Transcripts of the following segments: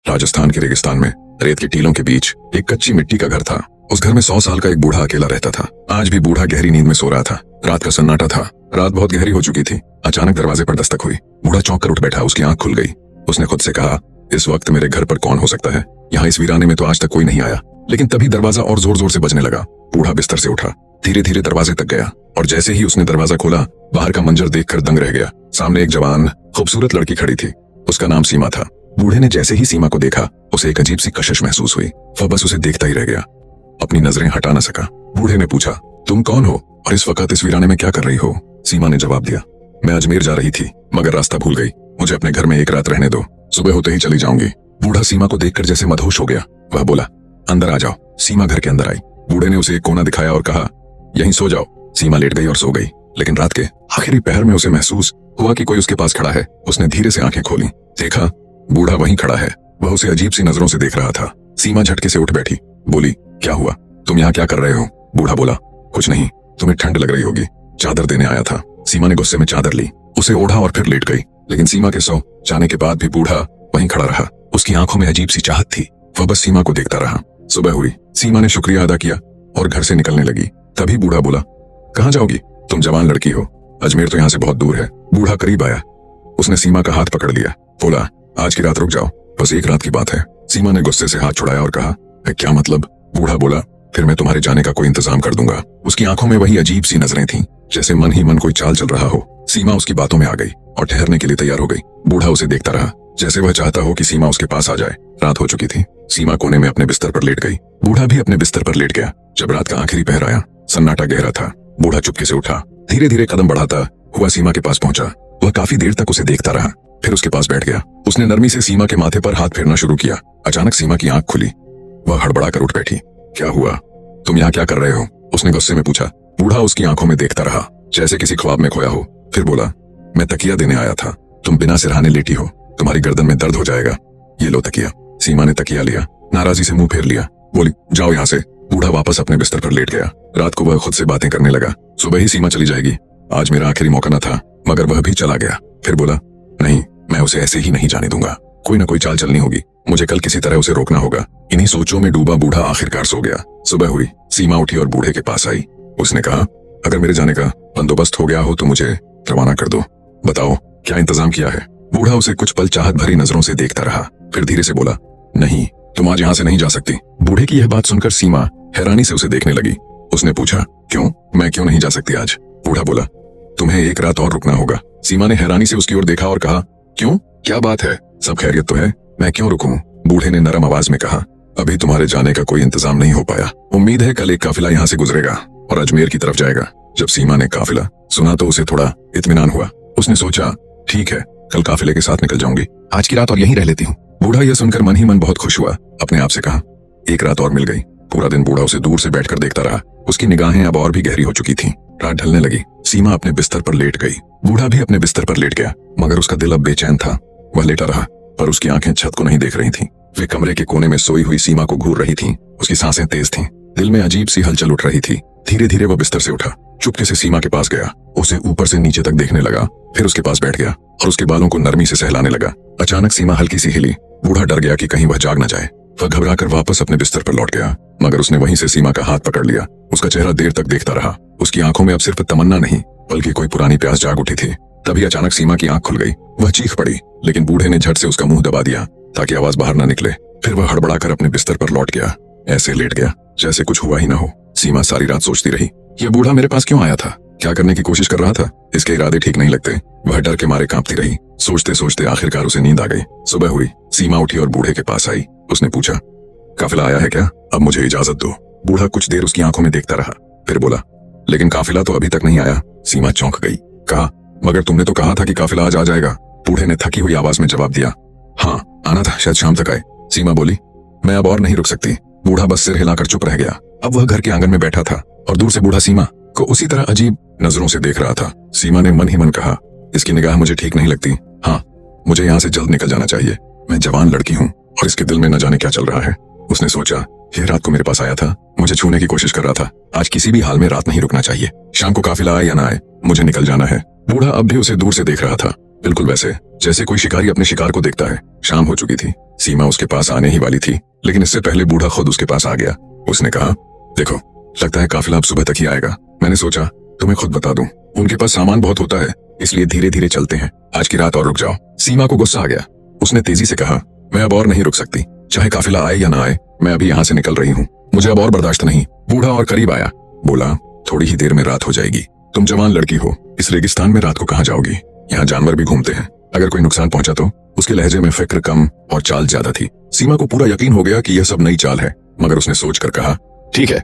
राजस्थान के रेगिस्तान में रेत की टीलों के बीच एक कच्ची मिट्टी का घर था। उस घर में 100 साल का एक बूढ़ा अकेला रहता था। आज भी बूढ़ा गहरी नींद में सो रहा था। रात का सन्नाटा था। रात बहुत गहरी हो चुकी थी। अचानक दरवाजे पर दस्तक हुई। बूढ़ा चौंक कर उठ बैठा। उसकी आंख खुल गई। उसने खुद से कहा, इस वक्त मेरे घर पर कौन हो सकता है? यहाँ इस वीराने में तो आज तक कोई नहीं आया। लेकिन तभी दरवाजा और जोर जोर से बजने लगा। बूढ़ा बिस्तर से उठा, धीरे धीरे दरवाजे तक गया और जैसे ही उसने दरवाजा खोला, बाहर का मंजर देखकर दंग रह गया। सामने एक जवान खूबसूरत लड़की खड़ी थी। उसका नाम सीमा था। बूढ़े ने जैसे ही सीमा को देखा, उसे एक अजीब सी कशिश महसूस हुई। वह बस उसे देखता ही रह गया, अपनी नजरें हटा न सका। बूढ़े ने पूछा, तुम कौन हो और इस वक्त इस वीराने में क्या कर रही हो? सीमा ने जवाब दिया, मैं अजमेर जा रही थी मगर रास्ता भूल गई। मुझे अपने घर में एक रात रहने दो, सुबह होते ही चली जाऊंगी। बूढ़ा सीमा को देखकर जैसे मदहोश हो गया। वह बोला, अंदर आ जाओ। सीमा घर के अंदर आई। बूढ़े ने उसे एक कोना दिखाया और कहा, यहीं सो जाओ। सीमा लेट गई और सो गई। लेकिन रात के आखिरी पहर में उसे महसूस हुआ कि कोई उसके पास खड़ा है। उसने धीरे से आंखें खोली। देखा, बूढ़ा वहीं खड़ा है। वह उसे अजीब सी नजरों से देख रहा था। सीमा झटके से उठ बैठी, बोली, क्या हुआ? तुम यहाँ क्या कर रहे हो? बूढ़ा बोला, कुछ नहीं, तुम्हें ठंड लग रही होगी, चादर देने आया था। सीमा ने गुस्से में चादर ली, उसे ओढ़ा और फिर लेट गई। लेकिन सीमा के सो जाने के बाद भी बूढ़ा वहीं खड़ा रहा। उसकी आंखों में अजीब सी चाहत थी। वह बस सीमा को देखता रहा। सुबह हुई। सीमा ने शुक्रिया अदा किया और घर से निकलने लगी। तभी बूढ़ा बोला, कहाँ जाओगी? तुम जवान लड़की हो, अजमेर तो यहाँ से बहुत दूर है। बूढ़ा करीब आया। उसने सीमा का हाथ पकड़ लिया। बोला, आज की रात रुक जाओ, बस एक रात की बात है। सीमा ने गुस्से से हाथ छुड़ाया और कहा, क्या मतलब? बूढ़ा बोला, फिर मैं तुम्हारे जाने का कोई इंतजाम कर दूंगा। उसकी आंखों में वही अजीब सी नजरें थीं, जैसे मन ही मन कोई चाल चल रहा हो। सीमा उसकी बातों में आ गई और ठहरने के लिए तैयार हो गई। बूढ़ा उसे देखता रहा, जैसे वह चाहता हो कि सीमा उसके पास आ जाए। रात हो चुकी थी। सीमा कोने में अपने बिस्तर पर लेट गई। बूढ़ा भी अपने बिस्तर पर लेट गया। जब रात का आखिरी पहर आया, सन्नाटा गहरा था। बूढ़ा चुपके से उठा, धीरे धीरे कदम बढ़ाता हुआ सीमा के पास पहुंचा। वह काफी देर तक उसे देखता रहा, फिर उसके पास बैठ गया। उसने नरमी से सीमा के माथे पर हाथ फेरना शुरू किया। अचानक सीमा की आंख खुली। वह हड़बड़ा कर उठ बैठी। क्या हुआ? तुम यहाँ क्या कर रहे हो? उसने गुस्से में पूछा। बूढ़ा उसकी आंखों में देखता रहा, जैसे किसी ख्वाब में खोया हो। फिर बोला, मैं तकिया देने आया था, तुम बिना सिरहाने लेटी हो, तुम्हारी गर्दन में दर्द हो जाएगा, ये लो तकिया। सीमा ने तकिया लिया, नाराजी से मुंह फेर लिया, बोली, जाओ यहाँ से। बूढ़ा वापस अपने बिस्तर पर लेट गया। रात को वह खुद से बातें करने लगा। सुबह ही सीमा चली जाएगी, आज मेरा आखिरी मौका न था, मगर वह भी चला गया। फिर बोला, नहीं, मैं उसे ऐसे ही नहीं जाने दूंगा, कोई ना कोई चाल चलनी होगी, मुझे कल किसी तरह उसे रोकना होगा। इन्हीं सोचों में डूबा बूढ़ा आखिरकार सो गया। सुबह हुई। सीमा उठी और बूढ़े के पास आई। उसने कहा, अगर मेरे जाने का बंदोबस्त हो गया हो तो मुझे रवाना कर दो, बताओ क्या इंतजाम किया है? बूढ़ा उसे कुछ पल चाहत भरी नजरों से देखता रहा, फिर धीरे से बोला, नहीं, तुम आज यहाँ से नहीं जा सकती। बूढ़े की यह बात सुनकर सीमा हैरानी से उसे देखने लगी। उसने पूछा, क्यों? मैं क्यों नहीं जा सकती आज? बूढ़ा बोला, तुम्हें एक रात और रुकना होगा। सीमा ने हैरानी से उसकी ओर देखा और कहा, क्यों, क्या बात है? सब खैरियत तो है, मैं क्यों रुकूं? बूढ़े ने नरम आवाज में कहा, अभी तुम्हारे जाने का कोई इंतजाम नहीं हो पाया। उम्मीद है कल एक काफिला यहाँ से गुजरेगा और अजमेर की तरफ जाएगा। जब सीमा ने काफिला सुना तो उसे थोड़ा इत्मीनान हुआ। उसने सोचा, ठीक है, कल काफिले के साथ निकल जाऊंगी, आज की रात और यहीं रह लेती हूँ। बूढ़ा यह सुनकर मन ही मन बहुत खुश हुआ। अपने आप से कहा, एक रात और मिल गई। पूरा दिन बूढ़ा उसे दूर से बैठकर देखता रहा। उसकी निगाहें अब और भी गहरी हो चुकी थीं। रात ढलने लगी। सीमा अपने बिस्तर पर लेट गई। बूढ़ा भी अपने बिस्तर पर लेट गया, मगर उसका दिल अब बेचैन था। वह लेटा रहा, पर उसकी आंखें छत को नहीं देख रही थीं। वे कमरे के कोने में सोई हुई सीमा को घूर रही थीं। उसकी सांसें तेज थीं। दिल में अजीब सी हलचल उठ रही थी। धीरे धीरे वह बिस्तर से उठा, चुपके से सीमा के पास गया, उसे ऊपर से नीचे तक देखने लगा, फिर उसके पास बैठ गया और उसके बालों को नरमी से सहलाने लगा। अचानक सीमा हल्की सी हिली। बूढ़ा डर गया कि कहीं वह जाग न जाए। वह घबराकर वापस अपने बिस्तर पर लौट गया, मगर उसने वहीं से सीमा का हाथ पकड़ लिया। उसका चेहरा देर तक देखता रहा। उसकी आंखों में अब सिर्फ तमन्ना नहीं, बल्कि कोई पुरानी प्यास जाग उठी थी। तभी अचानक सीमा की आंख खुल गई। वह चीख पड़ी, लेकिन बूढ़े ने झट से उसका मुंह दबा दिया ताकि आवाज बाहर न निकले। फिर वह हड़बड़ाकर अपने बिस्तर पर लौट गया, ऐसे लेट गया जैसे कुछ हुआ ही न हो। सीमा सारी रात सोचती रही, यह बूढ़ा मेरे पास क्यों आया था? क्या करने की कोशिश कर रहा था? इसके इरादे ठीक नहीं लगते। वह डर के मारे कांपती रही। सोचते सोचते आखिरकार उसे नींद आ गई। सुबह हुई। सीमा उठी और बूढ़े के पास आई। उसने पूछा, काफिला आया है क्या? अब मुझे इजाजत दो। बूढ़ा कुछ देर उसकी आंखों में देखता रहा, फिर बोला, लेकिन काफिला तो अभी तक नहीं आया। सीमा चौंक गई। कहा, मगर तुमने तो कहा था कि काफिला आज आ जाएगा। बूढ़े ने थकी हुई आवाज में जवाब दिया, हाँ, आना था, शायद शाम तक आए। सीमा बोली, मैं अब और नहीं रुक सकती। बूढ़ा बस सिर हिलाकर चुप रह गया। अब वह घर के आंगन में बैठा था और दूर से बूढ़ा सीमा को उसी तरह अजीब नजरों से देख रहा था। सीमा ने मन ही मन कहा, इसकी निगाह मुझे ठीक नहीं लगती। हाँ, मुझे यहाँ से जल्द निकल जाना चाहिए। मैं जवान लड़की हूँ और इसके दिल में न जाने क्या चल रहा है। उसने सोचा, यह रात को मेरे पास आया था, मुझे छूने की कोशिश कर रहा था। आज किसी भी हाल में रात नहीं रुकना चाहिए। शाम को काफिला आए या ना आए, मुझे निकल जाना है। बूढ़ा अब भी उसे दूर से देख रहा था। बिल्कुल वैसे जैसे कोई शिकारी अपने शिकार को देखता है। शाम हो चुकी थी। सीमा उसके पास आने ही वाली थी, लेकिन इससे पहले बूढ़ा खुद उसके पास आ गया। उसने कहा, देखो, लगता है काफिला अब सुबह तक ही आएगा। मैंने सोचा तुम्हें खुद बता दूं। उनके पास सामान बहुत होता है, इसलिए धीरे धीरे चलते हैं। आज की रात और रुक जाओ। सीमा को गुस्सा आ गया। उसने तेजी से कहा, मैं अब और नहीं रुक सकती, चाहे काफिला आए या ना आए। मैं अभी यहाँ से निकल रही हूँ, मुझे अब और बर्दाश्त नहीं। बूढ़ा और करीब आया, बोला, थोड़ी ही देर में रात हो जाएगी। तुम जवान लड़की हो, इस रेगिस्तान में रात को कहाँ जाओगी? यहाँ जानवर भी घूमते हैं, अगर कोई नुकसान पहुंचा तो? उसके लहजे में फिक्र कम और चाल ज्यादा थी। सीमा को पूरा यकीन हो गया कि यह सब नई चाल है, मगर उसने सोचकर कहा, ठीक है,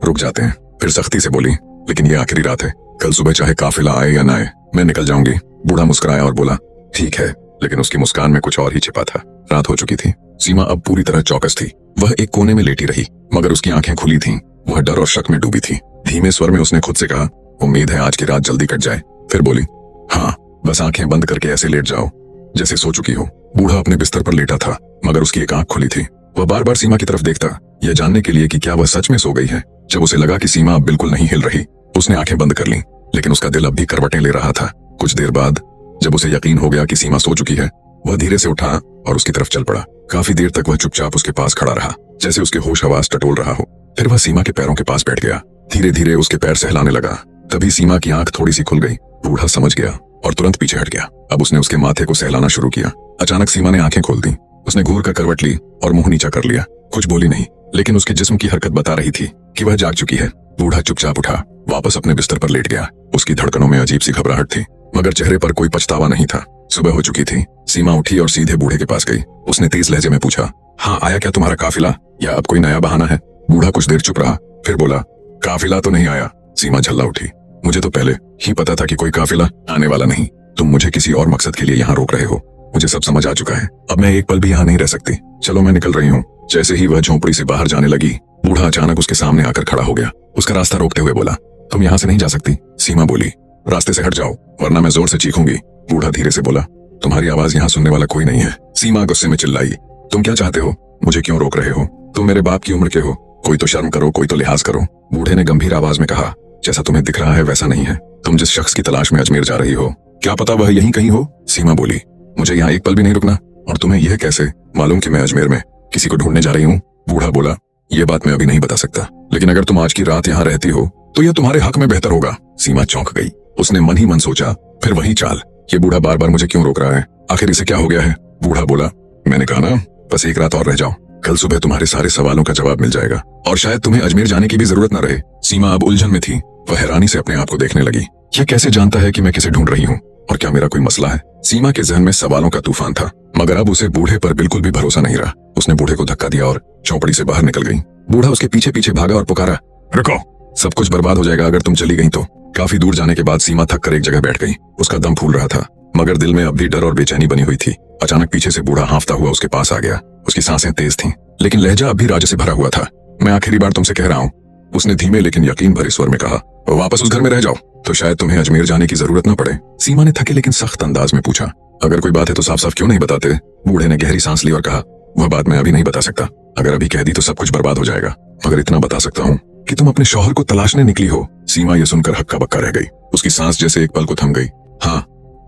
रुक जाते हैं। फिर सख्ती से बोली, लेकिन ये आखिरी रात है, कल सुबह चाहे काफिला आए या ना आए, मैं निकल जाऊंगी। बूढ़ा मुस्कुराया और बोला, ठीक है, लेकिन उसकी मुस्कान में कुछ और ही छिपा था। रात हो चुकी थी। सीमा अब पूरी तरह चौकस थी। वह एक कोने में लेटी रही, मगर उसकी आंखें खुली थीं। वह डर और शक में डूबी थी। धीमे स्वर में उसने खुद से कहा, उम्मीद है आज की रात जल्दी कट जाए। फिर बोली, हाँ, बस आंखें बंद करके ऐसे लेट जाओ जैसे सो चुकी हो। बूढ़ा अपने बिस्तर पर लेटा था, मगर उसकी एक आंख खुली थी। वह बार बार सीमा की तरफ देखता, यह जानने के लिए कि क्या वह सच में सो गई है। जब उसे लगा कि सीमा अब बिल्कुल नहीं हिल रही, उसने आंखें बंद कर लीं, लेकिन उसका दिल अब भी करवटें ले रहा था। कुछ देर बाद जब उसे यकीन हो गया कि सीमा सो चुकी है, वह धीरे से उठा और उसकी तरफ चल पड़ा। काफी देर तक वह चुपचाप उसके पास खड़ा रहा, जैसे उसके होश हवास टटोल रहा हो। फिर वह सीमा के पैरों के पास बैठ गया। धीरे धीरे उसके पैर सहलाने लगा। तभी सीमा की आंख थोड़ी सी खुल गई। बूढ़ा समझ गया और तुरंत पीछे हट गया। अब उसने उसके माथे को सहलाना शुरू किया। अचानक सीमा ने आंखें खोल दी। उसने घूर कर करवट ली और मुंह नीचा कर लिया। कुछ बोली नहीं, लेकिन उसके जिस्म की हरकत बता रही थी कि वह जाग चुकी है। बूढ़ा चुपचाप उठा, वापस अपने बिस्तर पर लेट गया। उसकी धड़कनों में अजीब सी घबराहट थी, मगर चेहरे पर कोई पछतावा नहीं था। सुबह हो चुकी थी। सीमा उठी और सीधे बूढ़े के पास गई। उसने तेज लहजे में पूछा, हाँ, आया क्या तुम्हारा काफिला, या अब कोई नया बहाना है? बूढ़ा कुछ देर चुप रहा, फिर बोला, काफिला तो नहीं आया। सीमा झल्ला उठी, मुझे तो पहले ही पता था कि कोई काफिला आने वाला नहीं। तुम मुझे किसी और मकसद के लिए यहाँ रोक रहे हो। मुझे सब समझ आ चुका है। अब मैं एक पल भी यहाँ नहीं रह सकती। चलो, मैं निकल रही हूँ। जैसे ही वह झोंपड़ी से बाहर जाने लगी, बूढ़ा अचानक उसके सामने आकर खड़ा हो गया। उसका रास्ता रोकते हुए बोला, तुम यहाँ से नहीं जा सकती। सीमा बोली, रास्ते से हट जाओ, वरना मैं जोर से चीखूंगी। बूढ़ा धीरे से बोला, तुम्हारी आवाज यहाँ सुनने वाला कोई नहीं है। सीमा गुस्से में चिल्लाई, तुम क्या चाहते हो? मुझे क्यों रोक रहे हो? तुम मेरे बाप की उम्र के हो। कोई तो शर्म करो, कोई तो लिहाज करो। बूढ़े ने गंभीर आवाज में कहा, जैसा तुम्हें दिख रहा है वैसा नहीं है। तुम जिस शख्स की तलाश में अजमेर जा रही हो, क्या पता वह यहीं कहीं हो? सीमा बोली, मुझे यहाँ एक पल भी नहीं रुकना। और तुम्हें यह कैसे मालूम कि मैं अजमेर में किसी को ढूंढने जा रही हूँ? बूढ़ा बोला, ये बात मैं अभी नहीं बता सकता, लेकिन अगर तुम आज की रात यहाँ रहती हो तो यह तुम्हारे हक में बेहतर होगा। सीमा चौंक गई। उसने मन ही मन सोचा, फिर वही चाल, ये बूढ़ा बार बार मुझे क्यों रोक रहा है? आखिर इसे क्या हो गया है? बूढ़ा बोला, मैंने कहा ना, बस एक रात और रह जाओ। कल सुबह तुम्हारे सारे सवालों का जवाब मिल जाएगा, और शायद तुम्हें अजमेर जाने की भी जरूरत न रहे। सीमा अब उलझन में थी। वह हैरानी से अपने आप को देखने लगी। यह कैसे जानता है कि मैं किसे ढूंढ रही हूँ, और क्या मेरा कोई मसला है? सीमा के जहन में सवालों का तूफान था, मगर अब उसे बूढ़े पर बिल्कुल भी भरोसा नहीं रहा। उसने बूढ़े को धक्का दिया और चौपड़ी से बाहर निकल गई। बूढ़ा उसके पीछे पीछे भागा और पुकारा, रुको, सब कुछ बर्बाद हो जाएगा अगर तुम चली गई तो। काफी दूर जाने के बाद सीमा थक कर एक जगह बैठ गई। उसका दम फूल रहा था, मगर दिल में अब भी डर और बेचैनी बनी हुई थी। अचानक पीछे से बूढ़ा हांफता हुआ उसके पास आ गया। उसकी सांसें तेज थीं, लेकिन लहजा अब भी राज से भरा हुआ था। मैं आखिरी बार तुमसे कह रहा हूँ, उसने धीमे लेकिन यकीन भरे स्वर में कहा। वापस उस घर में रह जाओ, तो शायद तुम्हें अजमेर जाने की जरूरत न पड़े। सीमा ने थके लेकिन सख्त अंदाज में पूछा, अगर कोई बात है तो साफ साफ क्यों नहीं बताते? बूढ़े ने गहरी सांस ली और कहा, वह बात मैं अभी नहीं बता सकता। अगर अभी कह दी तो सब कुछ बर्बाद हो जाएगा, मगर इतना बता सकता हूँ कि तुम अपने शौहर को तलाशने निकली हो। सीमा ये सुनकर हक्का बक्का रह गई। उसकी सांस जैसे एक पल को थम गई। हाँ,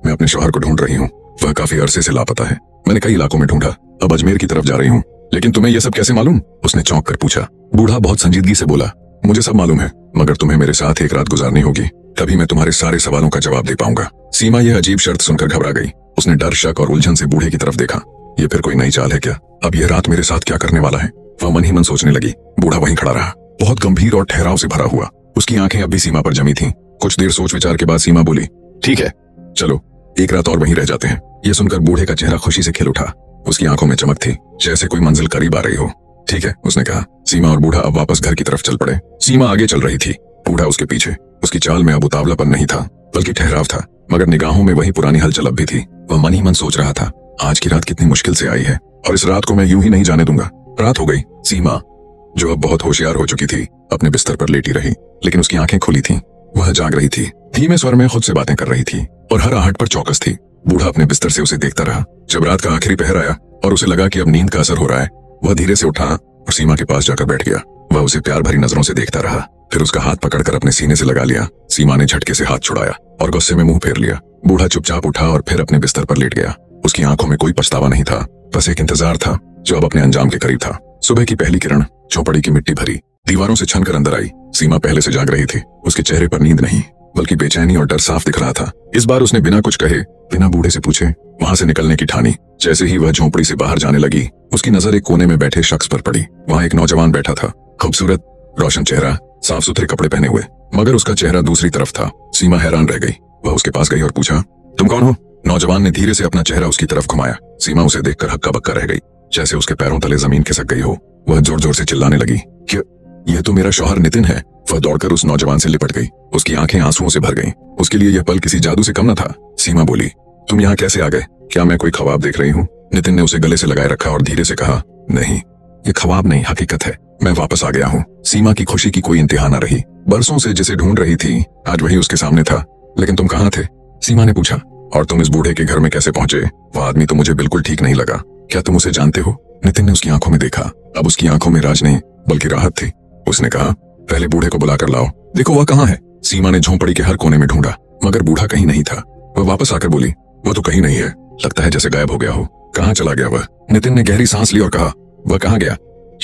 मैं अपने शौहर को ढूंढ रही हूँ। वह काफी अरसे से लापता है। मैंने कई इलाकों में ढूंढा, अब अजमेर की तरफ जा रही हूँ। लेकिन तुम्हें यह सब कैसे मालूम? उसने चौंक कर पूछा। बूढ़ा बहुत संजीदगी से बोला, मुझे सब मालूम है, मगर तुम्हें मेरे साथ एक रात गुजारनी होगी, तभी मैं तुम्हारे सारे सवालों का जवाब दे पाऊंगा। सीमा यह अजीब शर्त सुनकर घबरा गई। उसने डर, शक और उलझन से बूढ़े की तरफ देखा। ये फिर कोई नई चाल है क्या? अब यह रात मेरे साथ क्या करने वाला है? वह मन ही मन सोचने लगी। बूढ़ा वहीं खड़ा रहा, बहुत गंभीर और ठहराव से भरा हुआ। उसकी आंखें अब भी सीमा पर जमी थीं। कुछ देर सोच विचार के बाद सीमा बोली, ठीक है, चलो एक रात और वहीं रह जाते हैं। यह सुनकर बूढ़े का चेहरा खुशी से खिल उठा। उसकी आंखों में चमक थी, जैसे कोई मंजिल करीब आ रही हो। ठीक है, उसने कहा। सीमा और बूढ़ा अब वापस घर की तरफ चल पड़े। सीमा आगे चल रही थी, बूढ़ा उसके पीछे। उसकी चाल में अब उतावलापन नहीं था, बल्कि ठहराव था, मगर निगाहों में वही पुरानी हलचल अब भी थी। वह मन ही मन सोच रहा था, आज की रात कितनी मुश्किल से आई है, और इस रात को मैं यूं ही नहीं जाने दूंगा। रात हो गई। सीमा, जो अब बहुत होशियार हो चुकी थी, अपने बिस्तर पर लेटी रही, लेकिन उसकी आंखें खुली थीं। वह जाग रही थी, धीमे स्वर में खुद से बातें कर रही थी, और हर आहट पर चौकस थी। बूढ़ा अपने बिस्तर से उसे देखता रहा। जब रात का आखिरी पहर आया और उसे लगा कि अब नींद का असर हो रहा है, वह धीरे से उठा और सीमा के पास जाकर बैठ गया। वह उसे प्यार भरी नजरों से देखता रहा। फिर उसका हाथ पकड़कर अपने सीने से लगा लिया। सीमा ने झटके से हाथ छुड़ाया और गुस्से में मुंह फेर लिया। बूढ़ा चुपचाप उठा और फिर अपने बिस्तर पर लेट गया। उसकी आंखों में कोई पछतावा नहीं था, बस एक इंतजार था जो अब अपने अंजाम के करीब था। सुबह की पहली किरण झोपड़ी की मिट्टी भरी दीवारों से छनकर अंदर आई। सीमा पहले से जाग रही थी। उसके चेहरे पर नींद नहीं बल्कि बेचैनी और डर साफ दिख रहा था। इस बार उसने बिना कुछ कहे, बिना बूढ़े से पूछे वहां से निकलने की ठानी। जैसे ही वह झोपड़ी से बाहर जाने लगी, उसकी नजर एक कोने में बैठे शख्स पर पड़ी। वहां एक नौजवान बैठा था, खूबसूरत, रोशन चेहरा, साफ सुथरे कपड़े पहने हुए, मगर उसका चेहरा दूसरी तरफ था। सीमा हैरान रह गई। वह उसके पास गई और पूछा, तुम कौन हो? नौजवान ने धीरे से अपना चेहरा उसकी तरफ घुमाया। सीमा उसे देखकर हक्का बक्का रह गई, जैसे उसके पैरों तले जमीन खिसक गई हो। वह जोर जोर से चिल्लाने लगी कि यह तो मेरा शौहर नितिन है। वह दौड़कर उस नौजवान से लिपट गई। उसकी आंखें आंसुओं से भर गईं। उसके लिए यह पल किसी जादू से कम न था। सीमा बोली, तुम यहाँ कैसे आ गए? क्या मैं कोई ख्वाब देख रही हूँ? नितिन ने उसे गले से लगाए रखा और धीरे से कहा, नहीं, ये ख्वाब नहीं, हकीकत है। मैं वापस आ गया हूँ। सीमा की खुशी की कोई इंतहा न रही। बरसों से जिसे ढूंढ रही थी, आज वही उसके सामने था। लेकिन तुम कहाँ थे? सीमा ने पूछा। और तुम इस बूढ़े के घर में कैसे पहुंचे? वह आदमी तो मुझे बिल्कुल ठीक नहीं लगा। क्या तुम उसे जानते हो? नितिन ने उसकी आंखों में देखा। अब उसकी आंखों में राज नहीं बल्कि राहत थी। उसने कहा, पहले बूढ़े को बुलाकर लाओ। देखो वह कहाँ है? सीमा ने झोंपड़ी के हर कोने में ढूंढा, मगर बूढ़ा कहीं नहीं था। वह वापस आकर बोली, वो तो कहीं नहीं है। लगता है जैसे गायब हो गया हो। कहाँ चला गया वह? नितिन ने गहरी सांस ली और कहा, वह कहाँ गया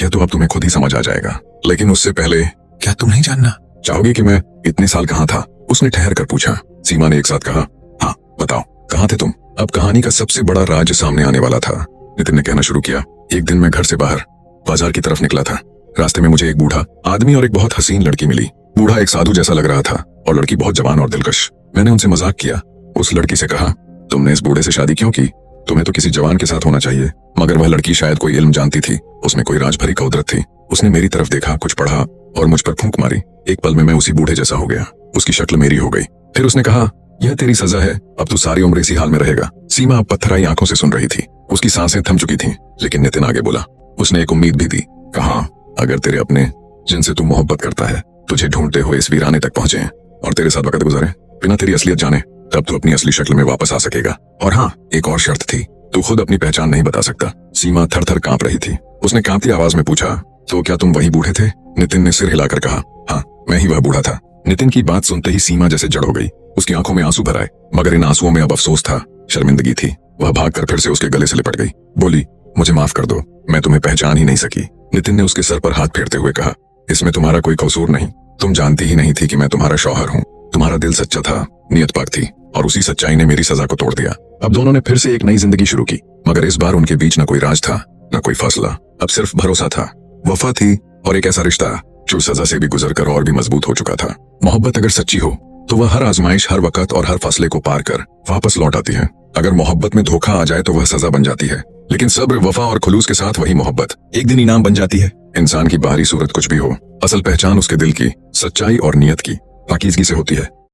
यह तो अब तुम्हें खुद ही समझ आ जाएगा। लेकिन उससे पहले, क्या तुम नहीं जानना चाहोगे कि मैं इतने साल कहाँ था? उसने ठहर कर पूछा। सीमा ने एक साथ कहा, हाँ बताओ, कहाँ थे तुम? अब कहानी का सबसे बड़ा राज सामने आने वाला था। नितिन ने कहना शुरू किया, एक दिन मैं घर से बाहर बाजार की तरफ निकला था। रास्ते में मुझे एक बूढ़ा आदमी और एक बहुत हसीन लड़की मिली। बूढ़ा एक साधु जैसा लग रहा था और लड़की बहुत जवान और दिलकश। मैंने उनसे मजाक किया। उस लड़की से कहा, तुमने इस बूढ़े से शादी क्यों की? तुम्हें तो किसी जवान के साथ होना चाहिए। मगर वह लड़की शायद कोई इल्म जानती थी। उसमें कोई राज भरी कुदरत थी। उसने मेरी तरफ देखा, कुछ पढ़ा और मुझ पर फूंक मारी। एक पल में मैं उसी बूढ़े जैसा हो गया। उसकी शक्ल मेरी हो गई। फिर उसने कहा, यह तेरी सजा है, अब तू सारी उम्र इसी हाल में रहेगा। सीमा अब पत्थराई आंखों से सुन रही थी। उसकी सांसें थम चुकी थीं। लेकिन नितिन आगे बोला। उसने एक उम्मीद भी दी। कहा, अगर तेरे अपने जिनसे तू मोहब्बत करता है तुझे ढूंढते हुए इस वीराने तक पहुंचे और तेरे साथ वक्त गुजारे बिना तेरी असलियत जाने, तब तू अपनी असली शक्ल में वापस आ सकेगा। और हाँ, एक और शर्त थी, तू खुद अपनी पहचान नहीं बता सकता। सीमा थर थर कांप रही थी। उसने कांपती आवाज में पूछा, तो क्या तुम वही बूढ़े थे? नितिन ने सिर हिलाकर कहा, हाँ, मैं ही वह बूढ़ा था। नितिन की बात सुनते ही सीमा जैसे जड़ हो गई। उसकी आंखों में आंसू भर आए, मगर इन आंसुओं में अब अफसोस था, शर्मिंदगी थी। वह भागकर फिर से उसके गले से लिपट गई। बोली, मुझे माफ कर दो, मैं तुम्हें पहचान ही नहीं सकी। नितिन ने उसके सर पर हाथ फेरते हुए कहा, इसमें तुम्हारा कोई कसूर नहीं। तुम जानती ही नहीं थी कि मैं तुम्हारा शौहर हूँ। तुम्हारा दिल सच्चा था, नियत पाक थी, और उसी सच्चाई ने मेरी सजा को तोड़ दिया। अब दोनों ने फिर से एक नई जिंदगी शुरू की, मगर इस बार उनके बीच न कोई राज था, न कोई फैसला। अब सिर्फ भरोसा था, वफा थी और एक ऐसा रिश्ता जो सजा से भी गुजरकर और भी मजबूत हो चुका था। मोहब्बत अगर सच्ची हो तो वह हर आजमाइश, हर वक्त और हर फासले को पार कर वापस लौट आती है। अगर मोहब्बत में धोखा आ जाए तो वह सजा बन जाती है, लेकिन सब्र, वफा और खुलूस के साथ वही मोहब्बत एक दिन इनाम बन जाती है। इंसान की बाहरी सूरत कुछ भी हो, असल पहचान उसके दिल की सच्चाई और नियत की पाकीज़गी से होती है।